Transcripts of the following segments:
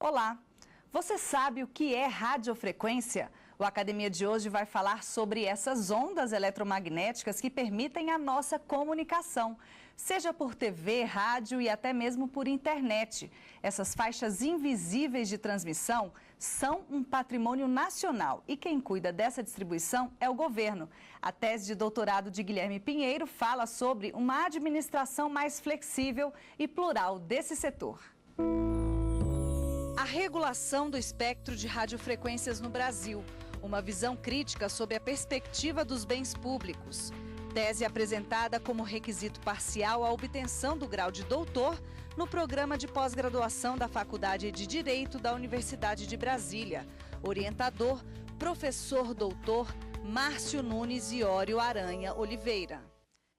Olá! Você sabe o que é radiofrequência? O Academia de hoje vai falar sobre essas ondas eletromagnéticas que permitem a nossa comunicação, seja por TV, rádio e até mesmo por internet. Essas faixas invisíveis de transmissão são um patrimônio nacional e quem cuida dessa distribuição é o governo. A tese de doutorado de Guilherme Pinheiro fala sobre uma administração mais flexível e plural desse setor. A regulação do espectro de radiofrequências no Brasil, uma visão crítica sob a perspectiva dos bens públicos. Tese apresentada como requisito parcial à obtenção do grau de doutor no programa de pós-graduação da Faculdade de Direito da Universidade de Brasília. Orientador, professor doutor Márcio Nunes Iório Aranha Oliveira.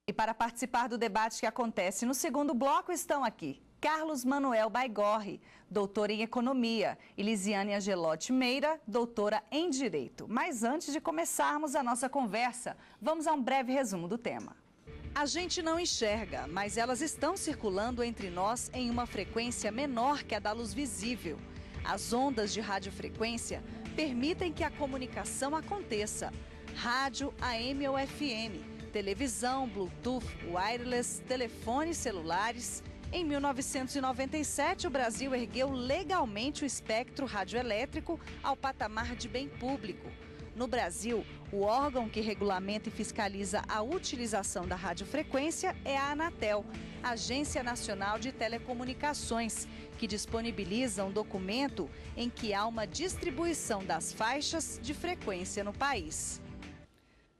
E para participar do debate que acontece no segundo bloco estão aqui Carlos Manuel Baigorre, doutora em Economia, e Lisiane Angelotti Meira, doutora em Direito. Mas antes de começarmos a nossa conversa, vamos a um breve resumo do tema. A gente não enxerga, mas elas estão circulando entre nós em uma frequência menor que a da luz visível. As ondas de radiofrequência permitem que a comunicação aconteça. Rádio, AM ou FM, televisão, Bluetooth, wireless, telefones celulares. Em 1997, o Brasil ergueu legalmente o espectro radioelétrico ao patamar de bem público. No Brasil, o órgão que regulamenta e fiscaliza a utilização da radiofrequência é a Anatel, Agência Nacional de Telecomunicações, que disponibiliza um documento em que há uma distribuição das faixas de frequência no país.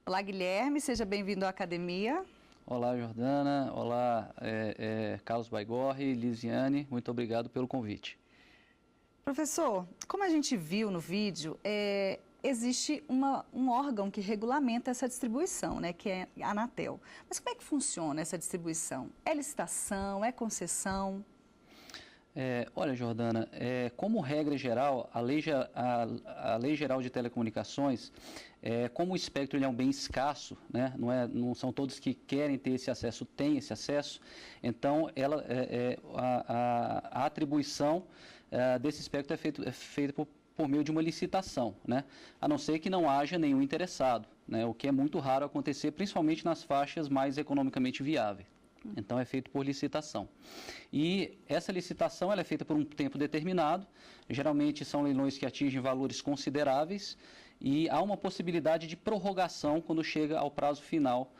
Olá, Guilherme, seja bem-vindo à Academia. Olá, Jordana. Olá, Carlos Baigorre, Lisiane. Muito obrigado pelo convite. Professor, como a gente viu no vídeo, existe um órgão que regulamenta essa distribuição, né, que é a Anatel. Mas como é que funciona essa distribuição? É licitação? É concessão? Olha, Jordana, como regra geral, a Lei Geral de Telecomunicações, como o espectro ele é um bem escasso, né, não são todos que querem ter esse acesso, têm esse acesso, então a atribuição desse espectro é feita por meio de uma licitação, né, a não ser que não haja nenhum interessado, né, o que é muito raro acontecer, principalmente nas faixas mais economicamente viáveis. Então, é feito por licitação. E essa licitação ela é feita por um tempo determinado, geralmente são leilões que atingem valores consideráveis e há uma possibilidade de prorrogação quando chega ao prazo final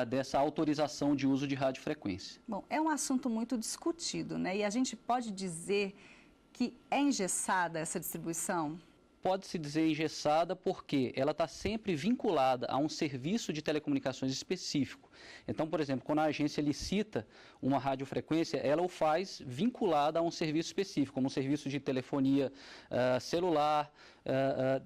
dessa autorização de uso de radiofrequência. Bom, é um assunto muito discutido, né? E a gente pode dizer que é engessada essa distribuição? Pode-se dizer engessada porque ela está sempre vinculada a um serviço de telecomunicações específico. Então, por exemplo, quando a agência licita uma radiofrequência, ela o faz vinculada a um serviço específico, como um serviço de telefonia celular,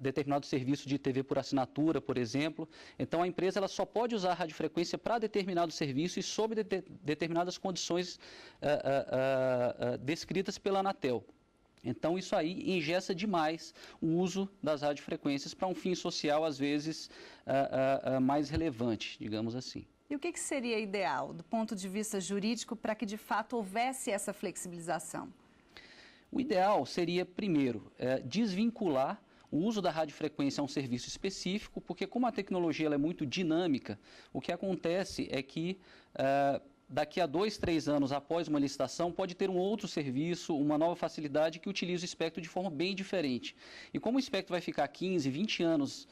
determinado serviço de TV por assinatura, por exemplo. Então, a empresa ela só pode usar a radiofrequência para determinado serviço e sob determinadas condições descritas pela Anatel. Então, isso aí engessa demais o uso das radiofrequências para um fim social, às vezes, mais relevante, digamos assim. E o que seria ideal, do ponto de vista jurídico, para que, de fato, houvesse essa flexibilização? O ideal seria, primeiro, desvincular o uso da radiofrequência a um serviço específico, porque como a tecnologia ela é muito dinâmica, o que acontece é que daqui a 2, 3 anos após uma licitação, pode ter um outro serviço, uma nova facilidade que utiliza o espectro de forma bem diferente. E como o espectro vai ficar 15, 20 anos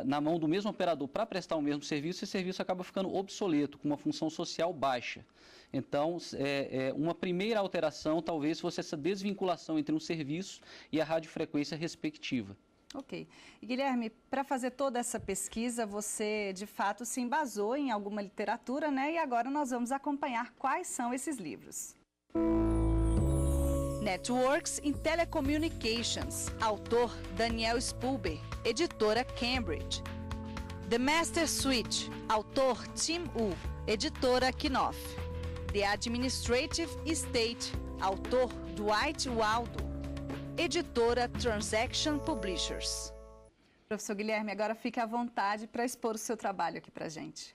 na mão do mesmo operador para prestar o mesmo serviço, esse serviço acaba ficando obsoleto, com uma função social baixa. Então, uma primeira alteração talvez fosse essa desvinculação entre um serviço e a radiofrequência respectiva. Ok. E, Guilherme, para fazer toda essa pesquisa, você, de fato, se embasou em alguma literatura, né? E agora nós vamos acompanhar quais são esses livros. Networks in Telecommunications, autor Daniel Spulber, editora Cambridge. The Master Switch, autor Tim Wu, editora Knauf. The Administrative State, autor Dwight Waldo, editora Transaction Publishers. Professor Guilherme, agora fique à vontade para expor o seu trabalho aqui para a gente.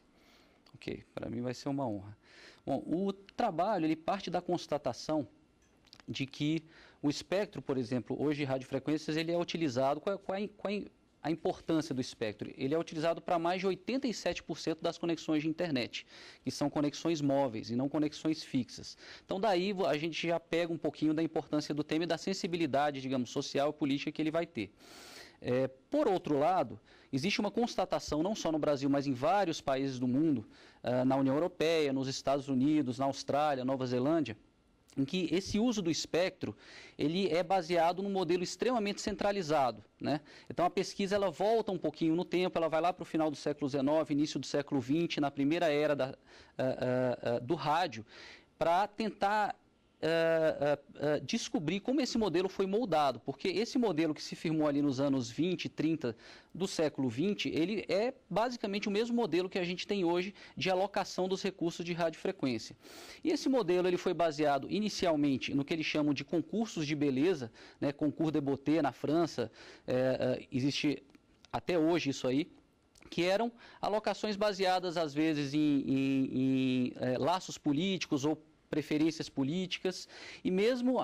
Ok, para mim vai ser uma honra. Bom, o trabalho ele parte da constatação de que o espectro, por exemplo, hoje de radiofrequências, ele é utilizado, qual a importância do espectro? Ele é utilizado para mais de 87% das conexões de internet, que são conexões móveis e não conexões fixas. Então, daí a gente já pega um pouquinho da importância do tema e da sensibilidade, digamos, social e política que ele vai ter. Por outro lado, existe uma constatação, não só no Brasil, mas em vários países do mundo, na União Europeia, nos Estados Unidos, na Austrália, Nova Zelândia, em que esse uso do espectro, ele é baseado num modelo extremamente centralizado, né? Então a pesquisa ela volta um pouquinho no tempo, ela vai lá para o final do século XIX, início do século XX, na primeira era do rádio, para tentar descobrir como esse modelo foi moldado, porque esse modelo que se firmou ali nos anos 20, 30 do século 20, ele é basicamente o mesmo modelo que a gente tem hoje de alocação dos recursos de radiofrequência. E esse modelo ele foi baseado inicialmente no que eles chamam de concursos de beleza, né, Concours de Beauté na França, existe até hoje isso aí, que eram alocações baseadas às vezes em laços políticos ou preferências políticas, e mesmo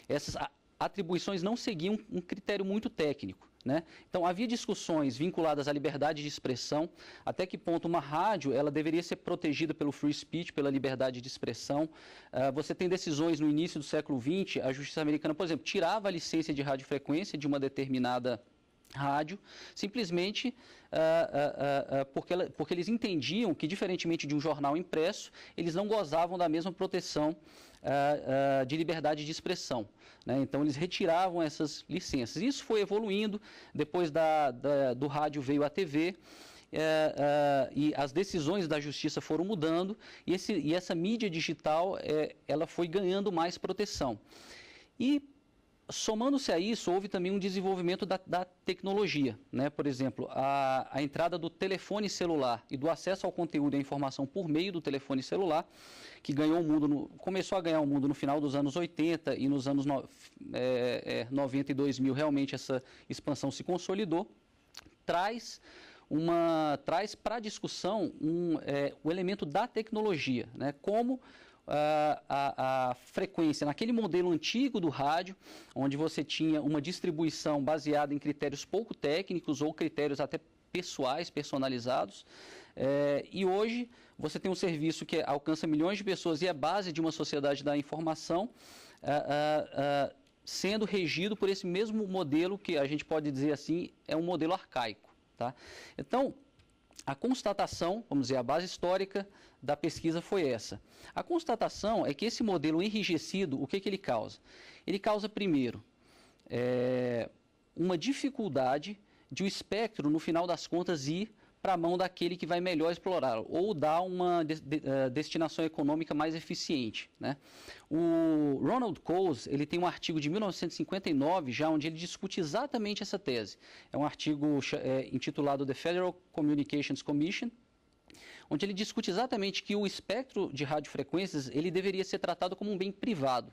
essas atribuições não seguiam um critério muito técnico, né? Então, havia discussões vinculadas à liberdade de expressão, até que ponto uma rádio ela deveria ser protegida pelo free speech, pela liberdade de expressão. Você tem decisões no início do século XX, a justiça americana, por exemplo, tirava a licença de radiofrequência de uma determinada rádio, simplesmente porque eles entendiam que, diferentemente de um jornal impresso, eles não gozavam da mesma proteção de liberdade de expressão, né? Então, eles retiravam essas licenças. Isso foi evoluindo, depois do rádio veio a TV, e as decisões da justiça foram mudando, e essa mídia digital ela foi ganhando mais proteção. E somando-se a isso, houve também um desenvolvimento da tecnologia, né? Por exemplo, a entrada do telefone celular e do acesso ao conteúdo e à informação por meio do telefone celular, que ganhou o mundo começou a ganhar o mundo no final dos anos 80 e nos anos 90 e 2000, realmente essa expansão se consolidou, traz para a discussão o elemento da tecnologia, né? Como a frequência, naquele modelo antigo do rádio, onde você tinha uma distribuição baseada em critérios pouco técnicos ou critérios até pessoais, personalizados, e hoje você tem um serviço que alcança milhões de pessoas e é base de uma sociedade da informação, sendo regido por esse mesmo modelo que a gente pode dizer assim, é um modelo arcaico, tá? Então, a constatação, vamos dizer, a base histórica da pesquisa foi essa. A constatação é que esse modelo enrijecido, o que ele causa? Ele causa, primeiro, uma dificuldade de o espectro, no final das contas, ir para a mão daquele que vai melhor explorá-lo, ou dar uma destinação econômica mais eficiente, né? O Ronald Coase, ele tem um artigo de 1959, já onde ele discute exatamente essa tese. É um artigo intitulado The Federal Communications Commission, onde ele discute exatamente que o espectro de radiofrequências ele deveria ser tratado como um bem privado,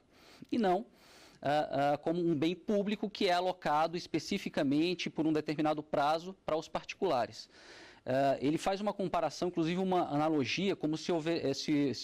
e não como um bem público que é alocado especificamente por um determinado prazo para os particulares. Ele faz uma comparação, inclusive uma analogia, como se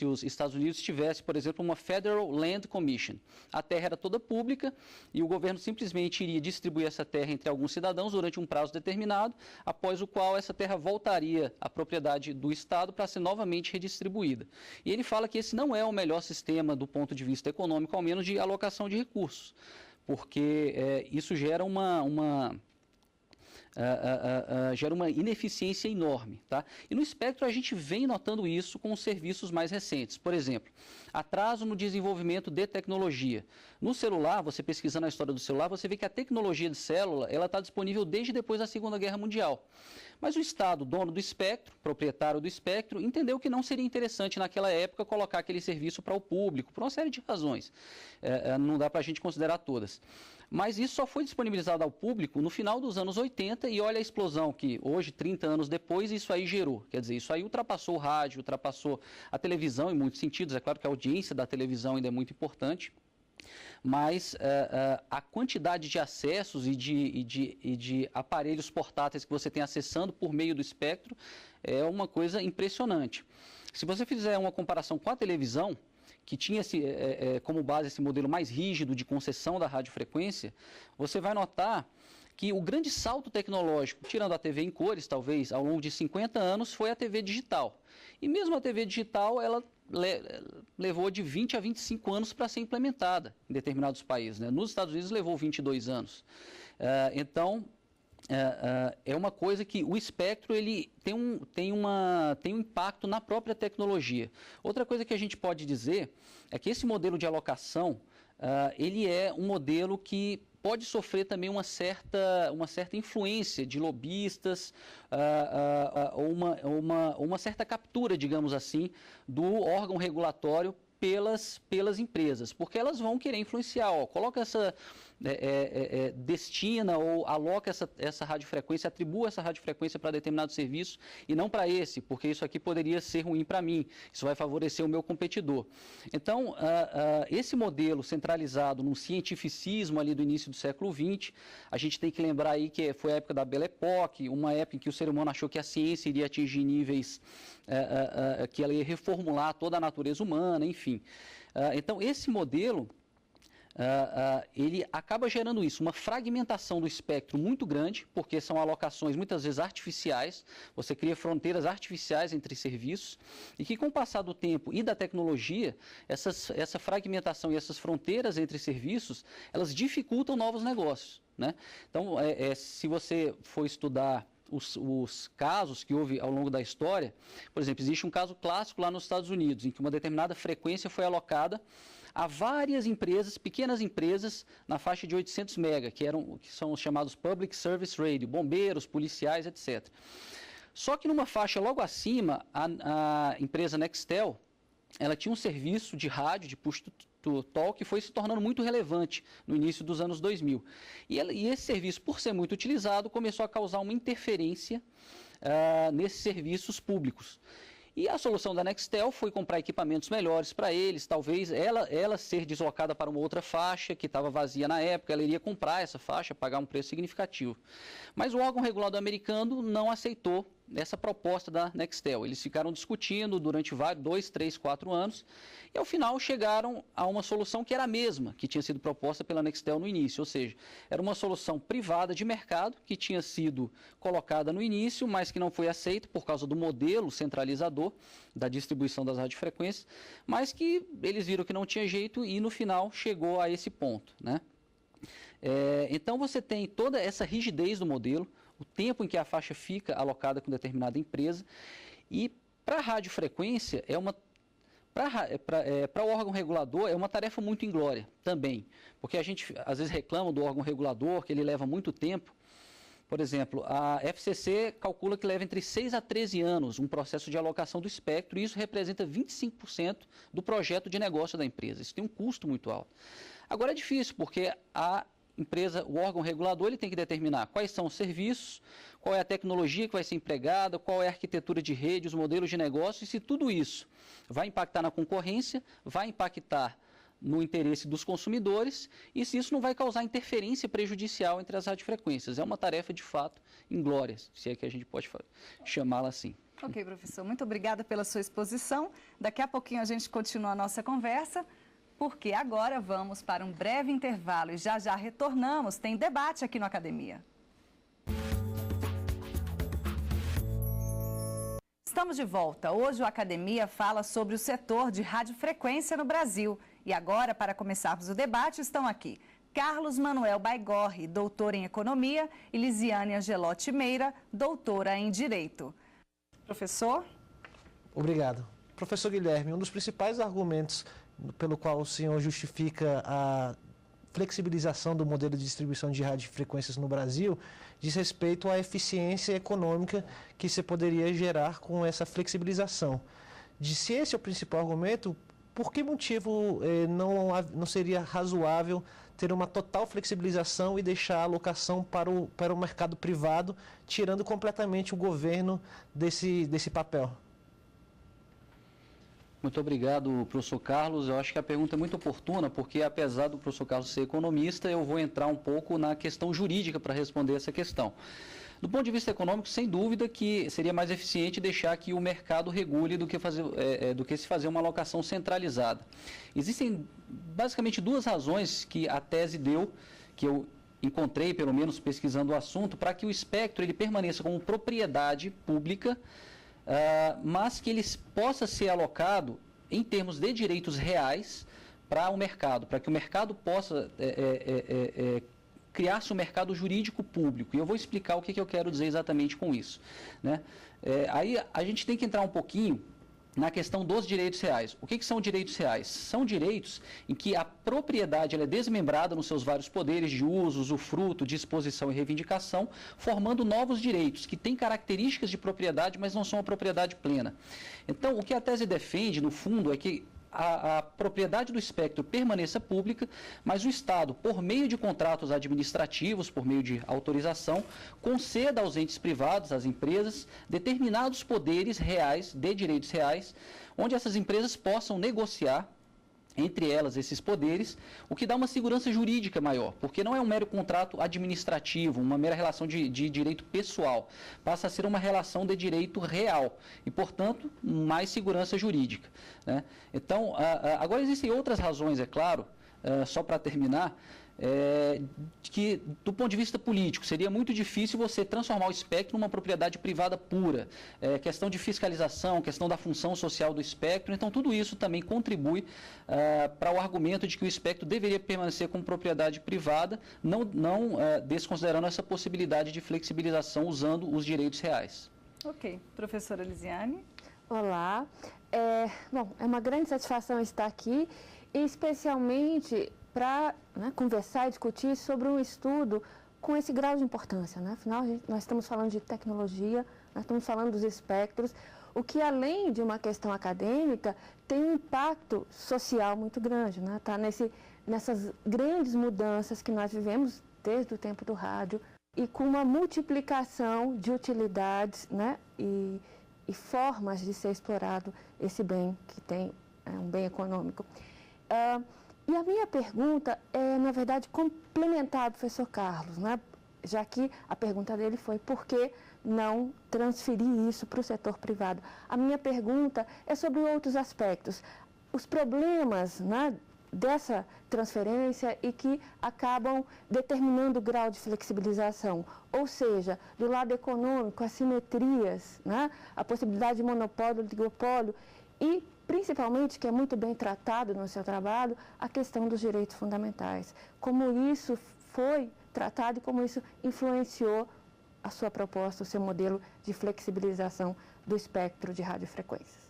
os Estados Unidos tivessem, por exemplo, uma Federal Land Commission. A terra era toda pública e o governo simplesmente iria distribuir essa terra entre alguns cidadãos durante um prazo determinado, após o qual essa terra voltaria à propriedade do Estado para ser novamente redistribuída. E ele fala que esse não é o melhor sistema do ponto de vista econômico, ao menos de alocação de recursos, porque isso gera gera uma ineficiência enorme, tá? E no espectro a gente vem notando isso com os serviços mais recentes. Por exemplo, atraso no desenvolvimento de tecnologia. No celular, você pesquisando a história do celular, você vê que a tecnologia de célula ela está disponível desde depois da Segunda Guerra Mundial. Mas o Estado, dono do espectro, proprietário do espectro, entendeu que não seria interessante naquela época colocar aquele serviço para o público, por uma série de razões. Não dá para a gente considerar todas. Mas isso só foi disponibilizado ao público no final dos anos 80 e olha a explosão que hoje, 30 anos depois, isso aí gerou. Quer dizer, isso aí ultrapassou o rádio, ultrapassou a televisão em muitos sentidos. É claro que a audiência da televisão ainda é muito importante, mas a quantidade de acessos e de aparelhos portáteis que você tem acessando por meio do espectro é uma coisa impressionante. Se você fizer uma comparação com a televisão, que tinha como base esse modelo mais rígido de concessão da radiofrequência, você vai notar que o grande salto tecnológico, tirando a TV em cores, talvez, ao longo de 50 anos, foi a TV digital. E mesmo a TV digital, ela levou de 20 a 25 anos para ser implementada em determinados países, né? Nos Estados Unidos levou 22 anos. Então, é uma coisa que o espectro ele tem um impacto na própria tecnologia. Outra coisa que a gente pode dizer é que esse modelo de alocação, ele é um modelo que pode sofrer também uma certa influência de lobistas, ou uma certa captura, digamos assim, do órgão regulatório pelas empresas, porque elas vão querer influenciar, coloca destina ou aloca essa radiofrequência, atribua essa radiofrequência para determinado serviço e não para esse, porque isso aqui poderia ser ruim para mim, isso vai favorecer o meu competidor. Então, esse modelo centralizado num cientificismo ali do início do século XX, a gente tem que lembrar aí que foi a época da Belle Époque, uma época em que o ser humano achou que a ciência iria atingir níveis que ela ia reformular toda a natureza humana, enfim. Então, esse modelo, ele acaba gerando isso, uma fragmentação do espectro muito grande, porque são alocações muitas vezes artificiais, você cria fronteiras artificiais entre serviços, e que com o passar do tempo e da tecnologia, essa fragmentação e essas fronteiras entre serviços, elas dificultam novos negócios, né? Então, se você for estudar os casos que houve ao longo da história, por exemplo, existe um caso clássico lá nos Estados Unidos, em que uma determinada frequência foi alocada a várias empresas, pequenas empresas, na faixa de 800 mega, que são os chamados Public Service Radio, bombeiros, policiais, etc. Só que numa faixa logo acima, a empresa Nextel, ela tinha um serviço de rádio, de push-to-talk, que foi se tornando muito relevante no início dos anos 2000. E esse serviço, por ser muito utilizado, começou a causar uma interferência nesses serviços públicos. E a solução da Nextel foi comprar equipamentos melhores para eles, talvez ela ser deslocada para uma outra faixa que estava vazia na época, ela iria comprar essa faixa, pagar um preço significativo. Mas o órgão regulador americano não aceitou essa proposta da Nextel. Eles ficaram discutindo durante 2, 3, 4 anos e ao final chegaram a uma solução que era a mesma que tinha sido proposta pela Nextel no início, ou seja, era uma solução privada de mercado que tinha sido colocada no início, mas que não foi aceita por causa do modelo centralizador da distribuição das radiofrequências, mas que eles viram que não tinha jeito e no final chegou a esse ponto, né? Então você tem toda essa rigidez do modelo, o tempo em que a faixa fica alocada com determinada empresa, e para a radiofrequência, para o órgão regulador, é uma tarefa muito inglória também, porque a gente às vezes reclama do órgão regulador, que ele leva muito tempo. Por exemplo, a FCC calcula que leva entre 6 a 13 anos um processo de alocação do espectro, e isso representa 25% do projeto de negócio da empresa. Isso tem um custo muito alto. Agora é difícil, porque o órgão regulador, ele tem que determinar quais são os serviços, qual é a tecnologia que vai ser empregada, qual é a arquitetura de rede, os modelos de negócio, e se tudo isso vai impactar na concorrência, vai impactar no interesse dos consumidores, e se isso não vai causar interferência prejudicial entre as radiofrequências. É uma tarefa, de fato, inglória, se é que a gente pode chamá-la assim. Ok, professor, muito obrigada pela sua exposição. Daqui a pouquinho a gente continua a nossa conversa, porque agora vamos para um breve intervalo e já retornamos. Tem debate aqui no Academia. Estamos de volta. Hoje o Academia fala sobre o setor de radiofrequência no Brasil. E agora, para começarmos o debate, estão aqui Carlos Manuel Baigorre, doutor em Economia, e Lisiane Angelotti Meira, doutora em Direito. Professor? Obrigado. Professor Guilherme, um dos principais argumentos pelo qual o senhor justifica a flexibilização do modelo de distribuição de radiofrequências no Brasil diz respeito à eficiência econômica que se poderia gerar com essa flexibilização. Se esse é o principal argumento, por que motivo não seria razoável ter uma total flexibilização e deixar a alocação para o mercado privado, tirando completamente o governo desse papel? Muito obrigado, professor Carlos. Eu acho que a pergunta é muito oportuna, porque apesar do professor Carlos ser economista, eu vou entrar um pouco na questão jurídica para responder essa questão. Do ponto de vista econômico, sem dúvida que seria mais eficiente deixar que o mercado regule do que se fazer uma alocação centralizada. Existem basicamente duas razões que a tese deu, que eu encontrei, pelo menos pesquisando o assunto, para que o espectro ele permaneça como propriedade pública, mas que ele possa ser alocado em termos de direitos reais para o mercado, para que o mercado possa criar-se um mercado jurídico público. E eu vou explicar o que eu quero dizer exatamente com isso, né? Aí a gente tem que entrar um pouquinho na questão dos direitos reais. O que são direitos reais? São direitos em que a propriedade ela é desmembrada nos seus vários poderes de uso, usufruto, disposição e reivindicação, formando novos direitos que têm características de propriedade, mas não são a propriedade plena. Então, o que a tese defende, no fundo, é que a propriedade do espectro permaneça pública, mas o Estado, por meio de contratos administrativos, por meio de autorização, conceda aos entes privados, às empresas, determinados poderes reais, de direitos reais, onde essas empresas possam negociar entre elas esses poderes, o que dá uma segurança jurídica maior, porque não é um mero contrato administrativo, uma mera relação de direito pessoal, passa a ser uma relação de direito real e, portanto, mais segurança jurídica, né? Então, agora existem outras razões, é claro, só para terminar, que do ponto de vista político seria muito difícil você transformar o espectro numa propriedade privada pura, questão de fiscalização, questão da função social do espectro, então tudo isso também contribui para o argumento de que o espectro deveria permanecer como propriedade privada, não desconsiderando essa possibilidade de flexibilização usando os direitos reais. Ok. Professora Lisiane? Olá. Bom, é uma grande satisfação estar aqui, especialmente para conversar e discutir sobre um estudo com esse grau de importância, né? Afinal, nós estamos falando de tecnologia, nós estamos falando dos espectros, o que, além de uma questão acadêmica, tem um impacto social muito grande, né? Tá nessas grandes mudanças que nós vivemos desde o tempo do rádio e com uma multiplicação de utilidades, né? E formas de ser explorado esse bem que tem um bem econômico. E a minha pergunta é, na verdade, complementar ao professor Carlos, né? Já que a pergunta dele foi por que não transferir isso para o setor privado. A minha pergunta é sobre outros aspectos. Os problemas, né, dessa transferência e que acabam determinando o grau de flexibilização. Ou seja, do lado econômico, assimetrias, né, a possibilidade de monopólio, oligopólio e, principalmente, que é muito bem tratado no seu trabalho, a questão dos direitos fundamentais. Como isso foi tratado e como isso influenciou a sua proposta, o seu modelo de flexibilização do espectro de radiofrequências.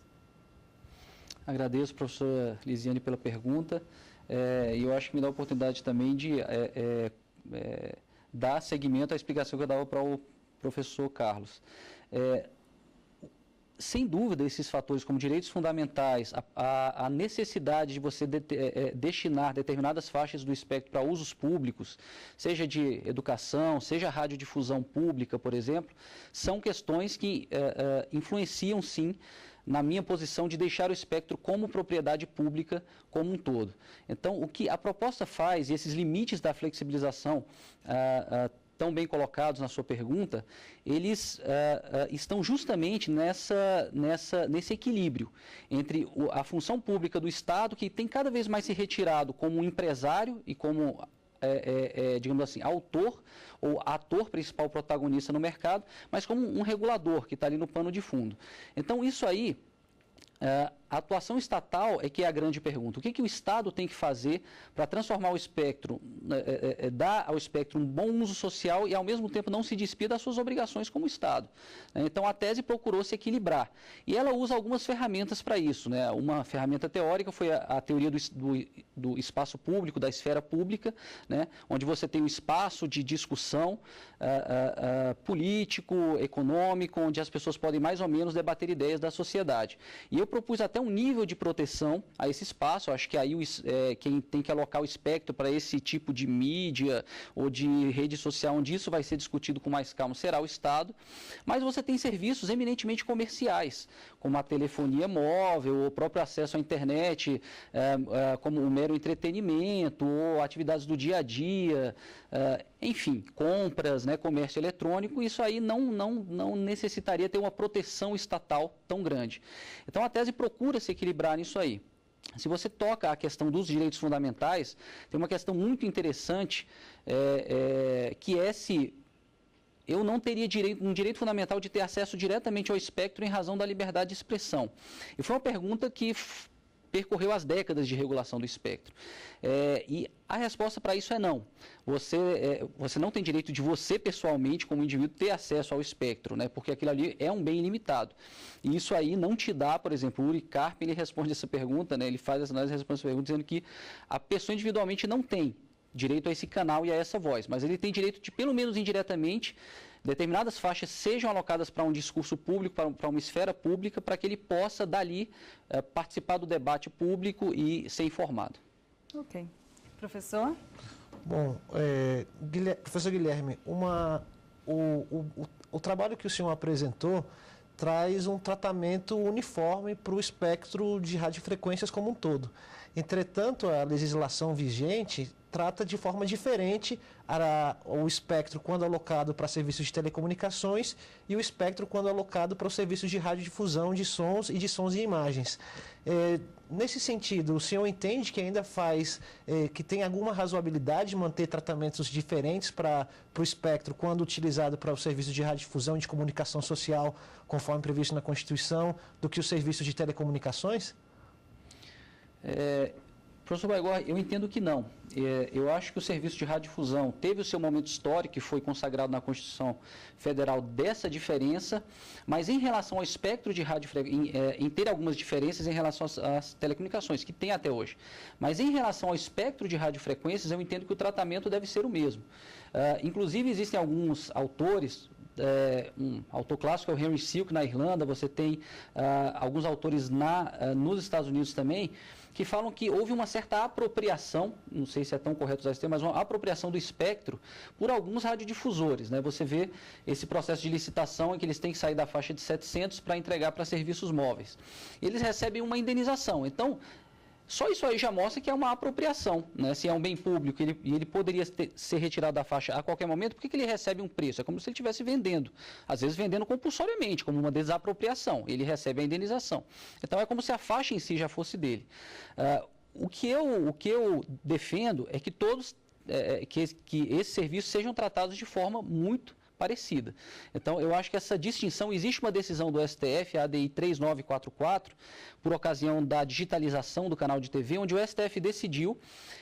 Agradeço, professora Lisiane, pela pergunta. E eu acho que me dá a oportunidade também de dar seguimento à explicação que eu dava para o professor Carlos. Sem dúvida, esses fatores como direitos fundamentais, a necessidade de você destinar determinadas faixas do espectro para usos públicos, seja de educação, seja radiodifusão pública, por exemplo, são questões que influenciam, sim, na minha posição de deixar o espectro como propriedade pública como um todo. Então, o que a proposta faz, e esses limites da flexibilização tão bem colocados na sua pergunta, eles estão justamente nesse equilíbrio entre a função pública do Estado, que tem cada vez mais se retirado como um empresário e como, digamos assim, autor ou ator principal protagonista no mercado, mas como um regulador que está ali no pano de fundo. Então, isso aí, a atuação estatal é que é a grande pergunta. O que o Estado tem que fazer para transformar o espectro, dar ao espectro um bom uso social e, ao mesmo tempo, não se despir das suas obrigações como Estado? Então, a tese procurou se equilibrar. E ela usa algumas ferramentas para isso, né? Uma ferramenta teórica foi a teoria do espaço público, da esfera pública, né? Onde você tem um espaço de discussão político, econômico, onde as pessoas podem mais ou menos debater ideias da sociedade. E eu propus até até um nível de proteção a esse espaço. Eu acho que aí quem tem que alocar o espectro para esse tipo de mídia ou de rede social, onde isso vai ser discutido com mais calma, será o Estado. Mas você tem serviços eminentemente comerciais, como a telefonia móvel, o próprio acesso à internet, como o mero entretenimento, ou atividades do dia a dia, enfim, compras, né, comércio eletrônico. Isso aí não necessitaria ter uma proteção estatal tão grande. Então a tese procura se equilibrar nisso aí. Se você toca a questão dos direitos fundamentais, tem uma questão muito interessante, que é se eu não teria um direito fundamental de ter acesso diretamente ao espectro em razão da liberdade de expressão. E foi uma pergunta que percorreu as décadas de regulação do espectro. E a resposta para isso é não. Você não tem direito de você, pessoalmente, como indivíduo, ter acesso ao espectro, né? Porque aquilo ali é um bem ilimitado. E isso aí não te dá, por exemplo, o Uri Karp, ele responde essa pergunta, né? Ele faz essa análise e responde essa pergunta dizendo que a pessoa individualmente não tem direito a esse canal e a essa voz, mas ele tem direito de, pelo menos indiretamente, determinadas faixas sejam alocadas para um discurso público, para uma esfera pública, para que ele possa, dali, participar do debate público e ser informado. Ok. Professor? Bom, professor Guilherme, o trabalho que o senhor apresentou traz um tratamento uniforme para o espectro de radiofrequências como um todo. Entretanto, a legislação vigente trata de forma diferente o espectro quando alocado para serviços de telecomunicações e o espectro quando alocado para os serviços de radiodifusão de sons e imagens. Nesse sentido, o senhor entende que ainda que tem alguma razoabilidade de manter tratamentos diferentes para o espectro quando utilizado para os serviços de radiodifusão e de comunicação social, conforme previsto na Constituição, do que os serviços de telecomunicações? Professor Baigorre, eu entendo que não. Eu acho que o serviço de radiodifusão teve o seu momento histórico, que foi consagrado na Constituição Federal, dessa diferença, mas em relação ao espectro de radiofrequência, em ter algumas diferenças em relação às telecomunicações, que tem até hoje. Mas em relação ao espectro de radiofrequências, eu entendo que o tratamento deve ser o mesmo. Inclusive, existem alguns autores, um autor clássico é o Henry Silk, na Irlanda, você tem alguns autores nos Estados Unidos também, que falam que houve uma certa apropriação, não sei se é tão correto usar esse termo, mas uma apropriação do espectro por alguns radiodifusores, né? Você vê esse processo de licitação em que eles têm que sair da faixa de 700 para entregar para serviços móveis. Eles recebem uma indenização. Então, só isso aí já mostra que é uma apropriação, né? Se é um bem público e ele poderia ser retirado da faixa a qualquer momento, por que ele recebe um preço? É como se ele estivesse vendendo, às vezes vendendo compulsoriamente, como uma desapropriação. Ele recebe a indenização. Então é como se a faixa em si já fosse dele. O que eu defendo é que que esses serviços sejam tratados de forma muito parecida. Então, eu acho que essa distinção, existe uma decisão do STF, a ADI 3944, por ocasião da digitalização do canal de TV, onde o STF decidiu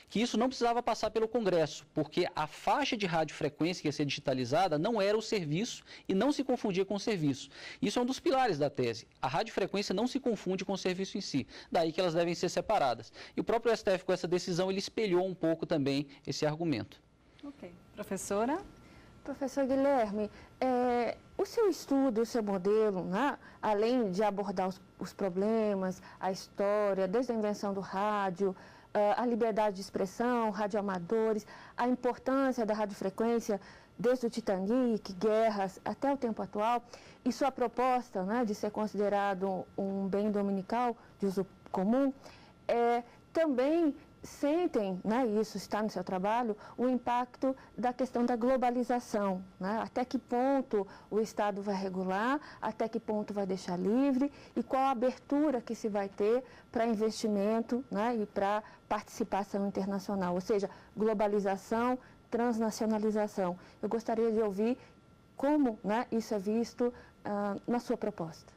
que isso não precisava passar pelo Congresso, porque a faixa de radiofrequência que ia ser digitalizada não era o serviço e não se confundia com o serviço. Isso é um dos pilares da tese. A radiofrequência não se confunde com o serviço em si, daí que elas devem ser separadas. E o próprio STF, com essa decisão, ele espelhou um pouco também esse argumento. Ok. Professora? Professor Guilherme, o seu estudo, o seu modelo, né, além de abordar os problemas, a história, desde a invenção do rádio, a liberdade de expressão, radioamadores, a importância da radiofrequência desde o Titanic, guerras, até o tempo atual, e sua proposta, né, de ser considerado um bem dominical de uso comum, também sentem, né, isso está no seu trabalho, o impacto da questão da globalização, né? Até que ponto o Estado vai regular, até que ponto vai deixar livre e qual a abertura que se vai ter para investimento, né, e para participação internacional, ou seja, globalização, transnacionalização. Eu gostaria de ouvir como, né, isso é visto na sua proposta.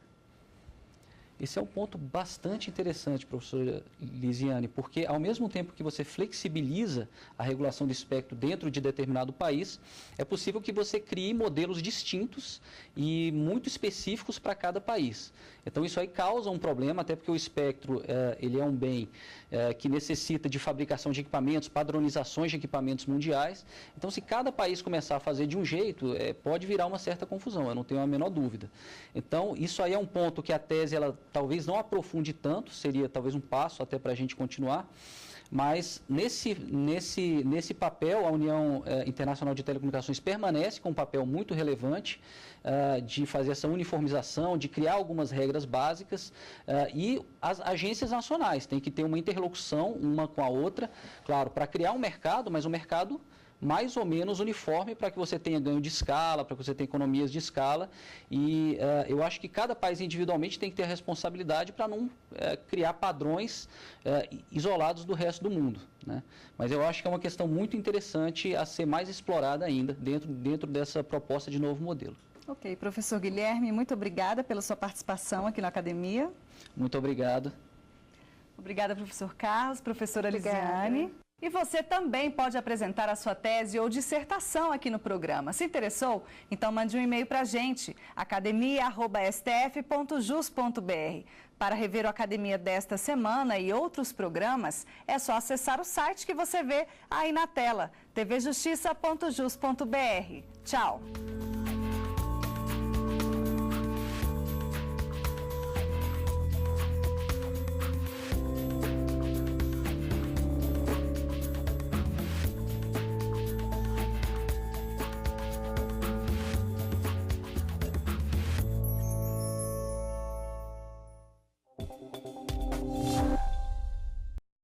Esse é um ponto bastante interessante, professora Lisiane, porque ao mesmo tempo que você flexibiliza a regulação do espectro dentro de determinado país, é possível que você crie modelos distintos e muito específicos para cada país. Então isso aí causa um problema, até porque o espectro ele é um bem que necessita de fabricação de equipamentos, padronizações de equipamentos mundiais. Então se cada país começar a fazer de um jeito, pode virar uma certa confusão, eu não tenho a menor dúvida. Então isso aí é um ponto que a tese ela talvez não aprofunde tanto, seria talvez um passo até para a gente continuar, mas nesse papel a União Internacional de Telecomunicações permanece com um papel muito relevante de fazer essa uniformização, de criar algumas regras básicas e as agências nacionais têm que ter uma interlocução uma com a outra, claro, para criar um mercado, mas um mercado mais ou menos uniforme para que você tenha ganho de escala, para que você tenha economias de escala e eu acho que cada país individualmente tem que ter a responsabilidade para não criar padrões isolados do resto do mundo, né? Mas eu acho que é uma questão muito interessante a ser mais explorada ainda dentro dessa proposta de novo modelo. Ok, professor Guilherme, muito obrigada pela sua participação aqui na Academia. Muito obrigado. Obrigada, professor Carlos, professora Obrigada. Lisiane. E você também pode apresentar a sua tese ou dissertação aqui no programa. Se interessou? Então mande um e-mail para a gente, academia@stf.jus.br. Para rever o Academia desta semana e outros programas, é só acessar o site que você vê aí na tela, tvjustiça.jus.br. Tchau!